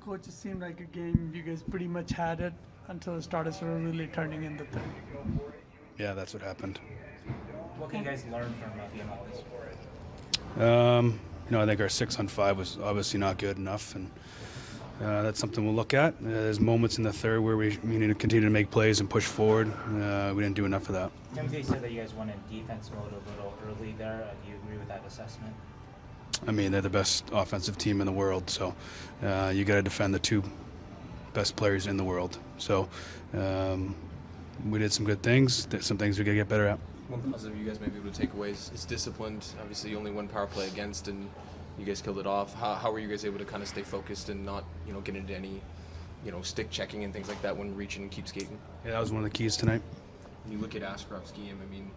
Coach, it seemed like a game you guys pretty much had it until it started sort of really turning in the third. Yeah, that's what happened. What can you guys learn from a game like this? I think our 6-on-5 was obviously not good enough, and that's something we'll look at. There's moments in the third where we need to continue to make plays and push forward. We didn't do enough of that. Timothy said that you guys went in defense mode a little early there. Do you agree with that assessment? I mean, they're the best offensive team in the world, so you got to defend the two best players in the world. So we did some good things. There's some things we got to get better at. One positive you guys may be able to take away is disciplined. Obviously, only one power play against, and you guys killed it off. How were you guys able to kind of stay focused and not, get into any, stick checking and things like that when reaching and keep skating? Yeah, that was one of the keys tonight. When you look at Askarov's game, I mean,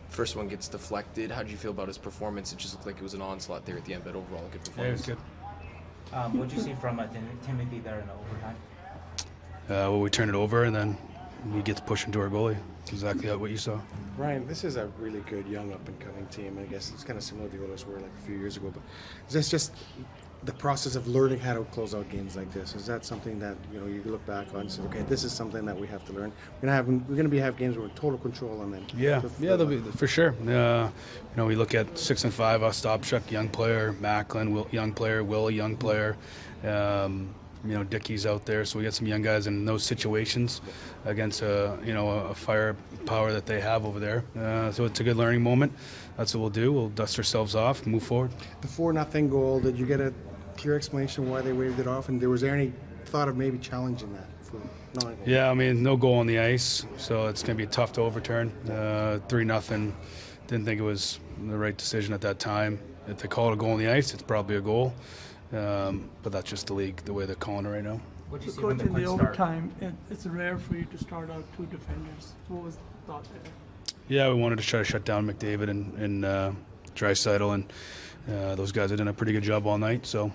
first one gets deflected. How did you feel about his performance? It just looked like it was an onslaught there at the end, but overall a good performance. Yeah, it was good. What did you see from Timothy there in the overtime? Well, we turn it over, and then we get to push into our goalie. Exactly what you saw. Ryan, this is a really good young up-and-coming team. I guess it's kind of similar to the Oilers were like a few years ago. But is this just the process of learning how to close out games like this? Is that something that you look back on and say, okay, this is something that we have to learn? We're gonna have games where we're in total control, and then there'll be for sure. We look at 6-on-5, Ostapchuk, young player, Macklin, young player, Will, young player. Dickey's out there, so we got some young guys in those situations against a firepower that they have over there. So it's a good learning moment. That's what we'll do. We'll dust ourselves off, move forward. The 4-0 goal, did you get a clear explanation why they waved it off? And was there any thought of maybe challenging that? Yeah, I mean, no goal on the ice, so it's going to be tough to overturn. 3-0. Didn't think it was the right decision at that time. If they call it a goal on the ice, it's probably a goal. But that's just the league, the way they're calling it right now. What did you see Coach, when the in the quick start? overtime, it's rare for you to start out two defenders. What was the thought there? Yeah, we wanted to try to shut down McDavid and Draisaitl, and those guys have done a pretty good job all night. So,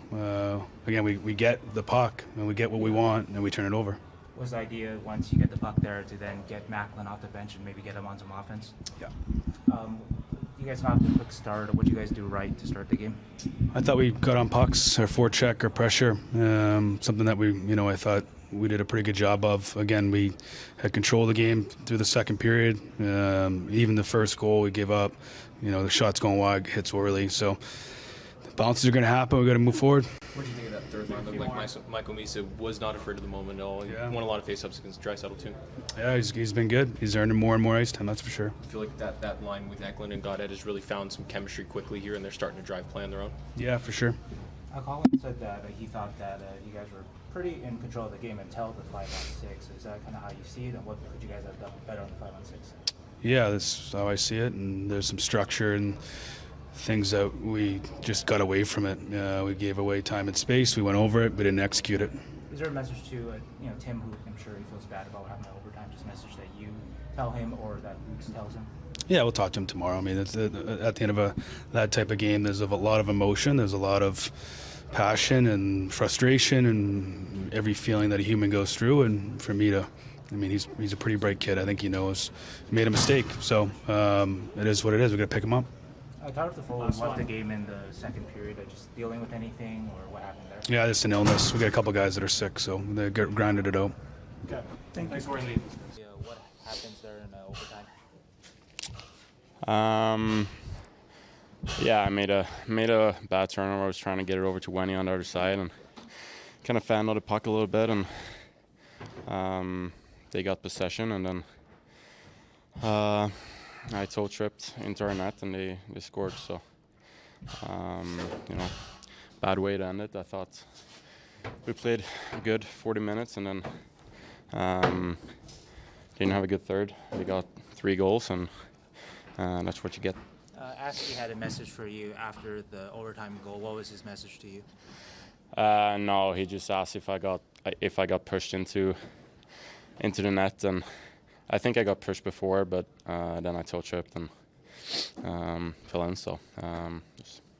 again, we get the puck, and we get what we want, and we turn it over. Was the idea, once you get the puck there, to then get Macklin off the bench and maybe get him on some offense? Yeah. You guys not have a quick start. What did you guys do right to start the game? I thought we got on pucks, our forecheck, our pressure, something that I thought we did a pretty good job of. Again, we had control of the game through the second period. Even the first goal we gave up, the shots going wide, hits early. So the bounces are going to happen. We've got to move forward. What do you think of that third line? Looked like Michael Misa was not afraid of the moment at all. He won a lot of face-ups against Draisaitl too. Yeah, he's been good. He's earned more and more ice time, that's for sure. I feel like that line with Eklund and Goddard has really found some chemistry quickly here, and they're starting to drive play on their own. Yeah, for sure. Collin said that he thought that you guys were pretty in control of the game until the 5-on-6. Is that kind of how you see it, and what could you guys have done better on the 5-on-6? Yeah, that's how I see it, and there's some structure and things that we just got away from it. We gave away time and space. We went over it, but didn't execute it. Is there a message to Tim, who I'm sure he feels bad about having an overtime, just a message that you tell him or that Luke tells him? Yeah, we'll talk to him tomorrow. I mean, at the end of that type of game, there's a lot of emotion. There's a lot of passion and frustration and every feeling that a human goes through. And for me he's a pretty bright kid. I think he knows he made a mistake. So it is what it is. We've got to pick him up. How did the forwards watch the game in the second period? Just dealing with anything, or what happened there? Yeah, just an illness. We got a couple guys that are sick, so they grinded it out. Okay. Thanks for leaving. What happens there in overtime? Yeah, I made a bad turnover. I was trying to get it over to Wenny on the other side and kind of fanned out the puck a little bit, and they got possession, and then I toe tripped into our net, and they scored. So, bad way to end it. I thought we played a good 40 minutes, and then didn't have a good third. We got 3 goals, and that's what you get. Asky had a message for you after the overtime goal. What was his message to you? No, he just asked if I got pushed into the net, and I think I got pushed before, but then I toe tripped and fell in. So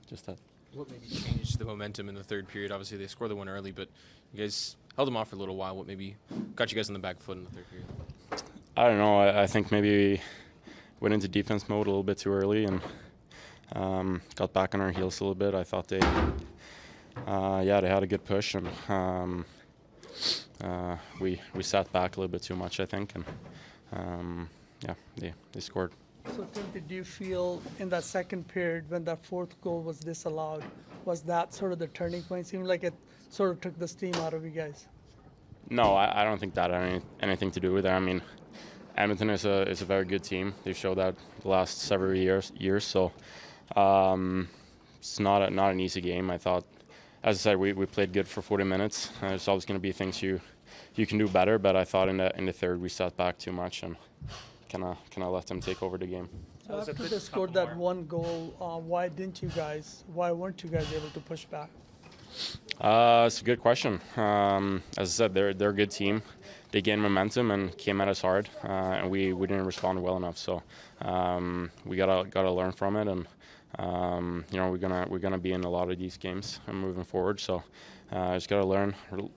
just that. What maybe changed the momentum in the third period? Obviously, they scored the one early, but you guys held them off for a little while. What maybe got you guys on the back foot in the third period? I don't know. I think maybe we went into defense mode a little bit too early and got back on our heels a little bit. I thought yeah, they had a good push, and we sat back a little bit too much, I think, and yeah, they scored. So, Tim, did you feel in that second period when that fourth goal was disallowed, was that sort of the turning point? Seemed like it sort of took the steam out of you guys. No, I don't think that had anything to do with it. I mean, Edmonton is a very good team. They've showed that the last several years. So it's not an easy game. I thought, as I said, we played good for 40 minutes. There's always going to be things you can do better, but I thought in the third we sat back too much and kind of let them take over the game. So after they scored that one goal, why weren't you guys able to push back? It's a good question. As I said, they're a good team. They gained momentum and came at us hard, and we didn't respond well enough. So we gotta learn from it, and you know we're gonna be in a lot of these games and moving forward. So just gotta learn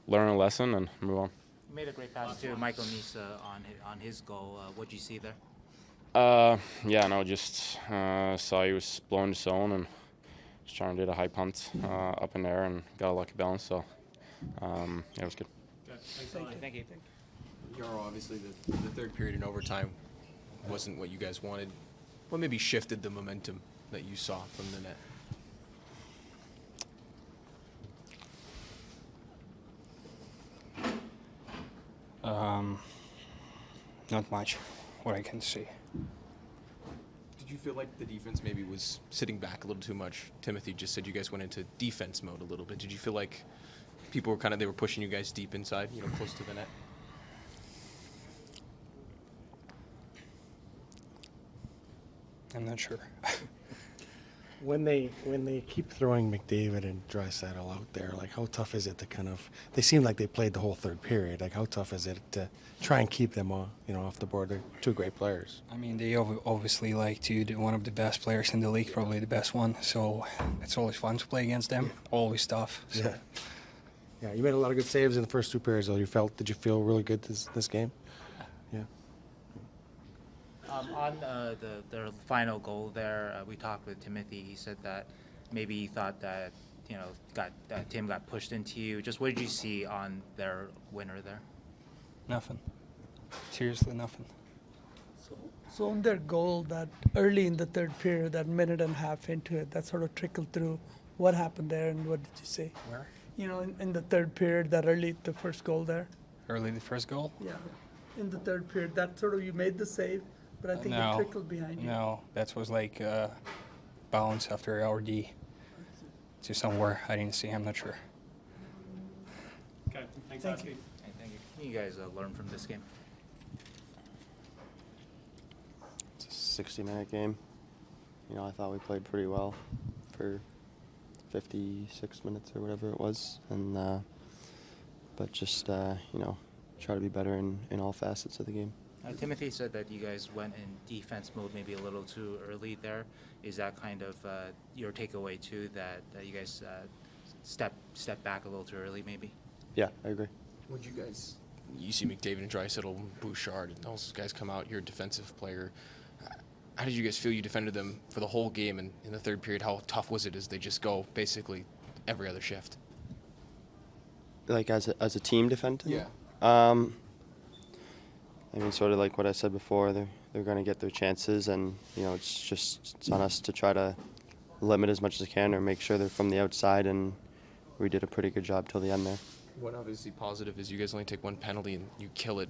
a lesson and move on. You made a great pass to Michael Nisa on his goal. What did you see there? Yeah, no, just saw he was blowing the zone and just trying to do the high punt up in there and got a lucky balance. So yeah, it was good. Thank you. Yaro, obviously the third period in overtime wasn't what you guys wanted. What maybe shifted the momentum that you saw from the net? Not much, what I can see. Did you feel like the defense maybe was sitting back a little too much? Timothy just said you guys went into defense mode a little bit. Did you feel like people were they were pushing you guys deep inside, close to the net? I'm not sure. When they keep throwing McDavid and Draisaitl out there, like how tough is it to they seem like they played the whole third period. Like how tough is it to try and keep them off the board? They're two great players. I mean, they obviously one of the best players in the league, probably the best one. So it's always fun to play against them. Always tough. So. Yeah, you made a lot of good saves in the first two periods. Though did you feel really good this game? Yeah. On the final goal there, we talked with Timothy. He said that maybe he thought that Tim got pushed into you. Just what did you see on their winner there? Nothing. Seriously, nothing. So on their goal, that early in the third period, that minute and a half into it, that sort of trickled through. What happened there, and what did you say? Where? In the third period, the first goal there. Early the first goal? Yeah, in the third period, that sort of you made the save, but I think it trickled behind you. No, that was like bounce after RD to somewhere. I didn't see. I'm not sure. Okay, thanks, Thank Asky. you. Thank you. Can you guys learn from this game? It's a 60-minute game. I thought we played pretty well for 56 minutes or whatever it was, and but just try to be better in all facets of the game. Timothy said that you guys went in defense mode maybe a little too early there. Is that kind of your takeaway too, that you guys step back a little too early maybe? Yeah, I agree. You see McDavid and Draisaitl, Bouchard, and those guys come out. You're a defensive player. How did you guys feel you defended them for the whole game? And in the third period, how tough was it as they just go basically every other shift? Like as a team defending? Yeah. I mean, sort of like what I said before, they're going to get their chances, and it's on us to try to limit as much as we can or make sure they're from the outside, and we did a pretty good job till the end there. What obviously positive is you guys only take one penalty and you kill it.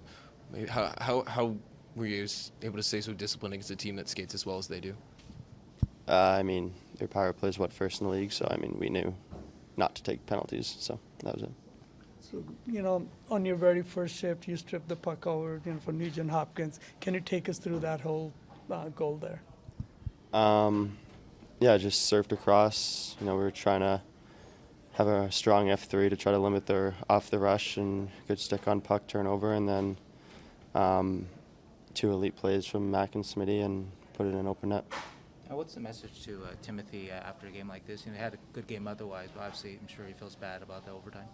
How were you able to stay so disciplined against a team that skates as well as they do? I mean, their power play is first in the league, so I mean we knew not to take penalties, so that was it. So, on your very first shift, you stripped the puck over, for Nugent Hopkins. Can you take us through that whole goal there? Yeah, just surfed across. We were trying to have a strong F3 to try to limit their off the rush and good stick on puck turnover, and then two elite plays from Mac and Smitty and put it in open net. What's the message to Timothy after a game like this? He had a good game otherwise, but obviously I'm sure he feels bad about the overtime.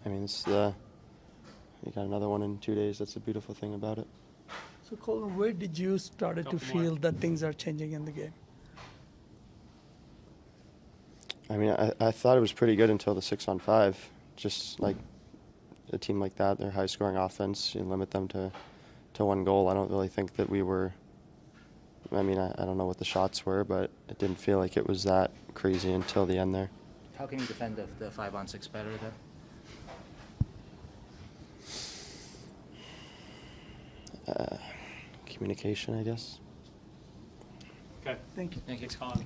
I mean, we got another one in 2 days. That's the beautiful thing about it. So, Collin, where did you started to feel that things are changing in the game? I mean, I thought it was pretty good until the 6-on-5. Just like a team like that, their high-scoring offense, you limit them to one goal. I don't really think that we were. I mean, I don't know what the shots were, but it didn't feel like it was that crazy until the end there. How can you defend the 5-on-6 better there? Communication, I guess. Okay. Thank you. Thank you. Thanks, Collin.